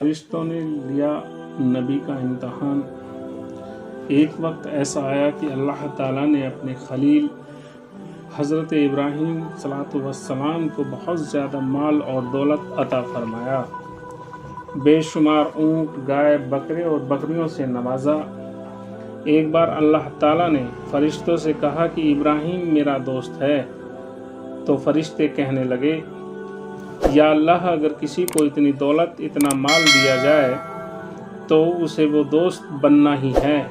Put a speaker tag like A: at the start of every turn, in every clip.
A: فرشتوں نے لیا نبی کا امتحان۔ ایک وقت ایسا آیا کہ اللہ تعالیٰ نے اپنے خلیل حضرت ابراہیم صلوات والسلام کو بہت زیادہ مال اور دولت عطا فرمایا، بے شمار اونٹ، گائے، بکرے اور بکریوں سے نوازا۔ ایک بار اللہ تعالیٰ نے فرشتوں سے کہا کہ ابراہیم میرا دوست ہے، تو فرشتے کہنے لگے، یا اللہ، اگر کسی کو اتنی دولت، اتنا مال دیا جائے تو اسے وہ دوست بننا ہی ہے۔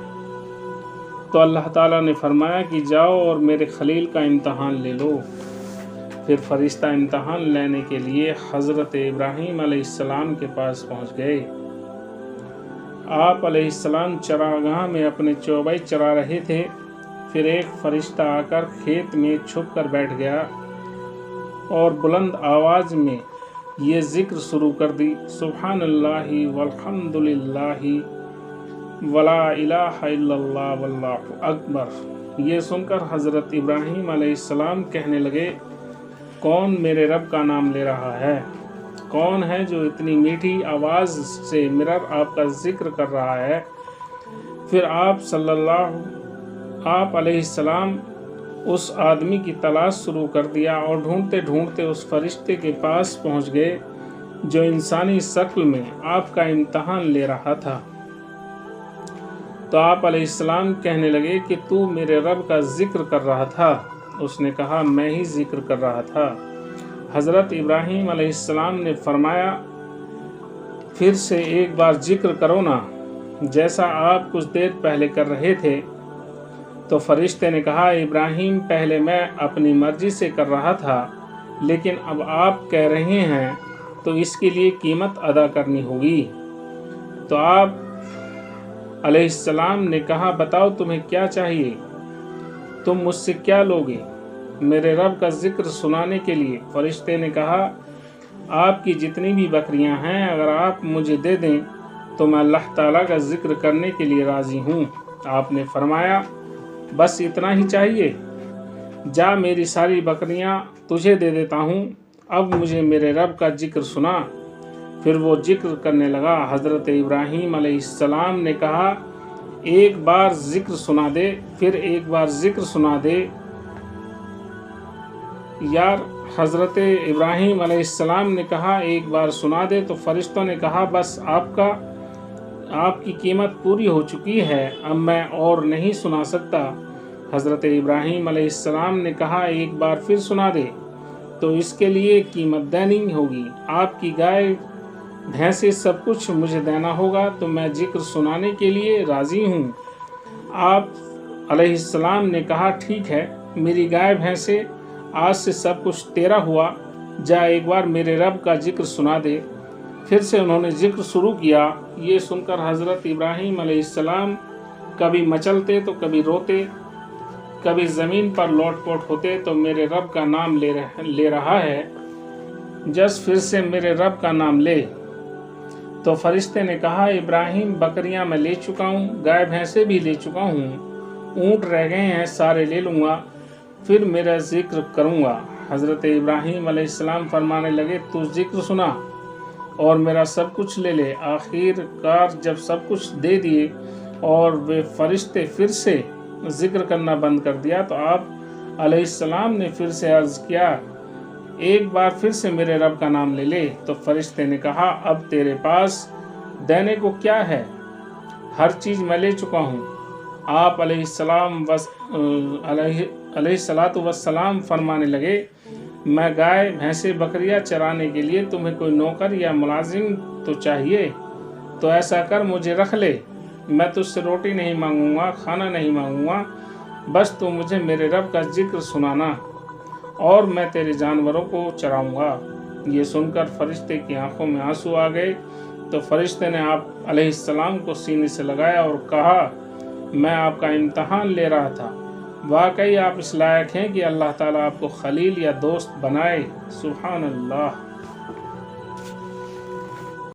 A: تو اللہ تعالیٰ نے فرمایا کہ جاؤ اور میرے خلیل کا امتحان لے لو۔ پھر فرشتہ امتحان لینے کے لیے حضرت ابراہیم علیہ السلام کے پاس پہنچ گئے۔ آپ علیہ السلام چراگاہ میں اپنے چوبائی چرا رہے تھے۔ پھر ایک فرشتہ آ کر کھیت میں چھپ کر بیٹھ گیا اور بلند آواز میں یہ ذکر شروع کر دی، سبحان اللہ والحمد للہ ولا الہ الا اللہ واللہ اکبر۔ یہ سن کر حضرت ابراہیم علیہ السلام کہنے لگے، کون میرے رب کا نام لے رہا ہے؟ کون ہے جو اتنی میٹھی آواز سے مرر آپ کا ذکر کر رہا ہے؟ پھر آپ علیہ السلام اس آدمی کی تلاش شروع کر دیا اور ڈھونڈتے ڈھونڈتے اس فرشتے کے پاس پہنچ گئے جو انسانی شکل میں آپ کا امتحان لے رہا تھا۔ تو آپ علیہ السلام کہنے لگے کہ تو میرے رب کا ذکر کر رہا تھا؟ اس نے کہا، میں ہی ذکر کر رہا تھا۔ حضرت ابراہیم علیہ السلام نے فرمایا، پھر سے ایک بار ذکر کرو نا، جیسا آپ کچھ دیر پہلے کر رہے تھے۔ تو فرشتے نے کہا، ابراہیم، پہلے میں اپنی مرضی سے کر رہا تھا، لیکن اب آپ کہہ رہے ہیں تو اس کے لیے قیمت ادا کرنی ہوگی۔ تو آپ علیہ السلام نے کہا، بتاؤ تمہیں کیا چاہیے؟ تم مجھ سے کیا لوگے؟ میرے رب کا ذکر سنانے کے لیے۔ فرشتے نے کہا، آپ کی جتنی بھی بکریاں ہیں اگر آپ مجھے دے دیں تو میں اللہ تعالیٰ کا ذکر کرنے کے لیے راضی ہوں۔ آپ نے فرمایا، بس اتنا ہی چاہیے؟ جا، میری ساری بکریاں تجھے دے دیتا ہوں، اب مجھے میرے رب کا ذکر سنا۔ پھر وہ ذکر کرنے لگا۔ حضرت ابراہیم علیہ السلام نے کہا، ایک بار ذکر سنا دے۔ پھر ایک بار ذکر سنا دے۔ یار حضرت ابراہیم علیہ السلام نے کہا، ایک بار سنا دے۔ تو فرشتوں نے کہا، بس آپ کی قیمت پوری ہو چکی ہے، اب میں اور نہیں سنا سکتا۔ حضرت ابراہیم علیہ السلام نے کہا، ایک بار پھر سنا دے تو اس کے لیے قیمت دینی ہوگی، آپ کی گائے بھینسیں سب کچھ مجھے دینا ہوگا، تو میں ذکر سنانے کے لیے راضی ہوں۔ آپ علیہ السلام نے کہا، ٹھیک ہے، میری گائے بھینسیں، آج سے سب کچھ تیرا ہوا، جا ایک بار میرے رب کا ذکر سنا دے۔ پھر سے انہوں نے ذکر شروع کیا۔ یہ سن کر حضرت ابراہیم علیہ السلام کبھی مچلتے تو کبھی روتے، کبھی زمین پر لوٹ پوٹ ہوتے، تو میرے رب کا نام لے رہا ہے، جس پھر سے میرے رب کا نام لے۔ تو فرشتے نے کہا، ابراہیم، بکریاں میں لے چکا ہوں، گائے بھینسیں بھی لے چکا ہوں، اونٹ رہ گئے ہیں، سارے لے لوں گا، پھر میرا ذکر کروں گا۔ حضرت ابراہیم علیہ السلام فرمانے لگے، تو ذکر سنا اور میرا سب کچھ لے لے۔ آخر کار جب سب کچھ دے دیے اور وہ فرشتے پھر سے ذکر کرنا بند کر دیا، تو آپ علیہ السلام نے پھر سے عرض کیا، ایک بار پھر سے میرے رب کا نام لے لے۔ تو فرشتے نے کہا، اب تیرے پاس دینے کو کیا ہے؟ ہر چیز میں لے چکا ہوں۔ آپ علیہ السلام فرمانے لگے، میں گائے بھینسیں بکریاں چرانے کے لیے تمہیں کوئی نوکر یا ملازم تو چاہیے، تو ایسا کر مجھے رکھ لے، میں تجھ سے روٹی نہیں مانگوں گا، کھانا نہیں مانگوں گا، بس تو مجھے میرے رب کا ذکر سنانا اور میں تیرے جانوروں کو چراؤں گا۔ یہ سن کر فرشتے کی آنکھوں میں آنسو آ گئے۔ تو فرشتے نے آپ علیہ السلام کو سینے سے لگایا اور کہا، میں آپ کا امتحان لے رہا تھا، واقعی آپ اس لائق ہیں کہ اللہ تعالیٰ آپ کو خلیل یا دوست بنائے۔ سبحان اللہ۔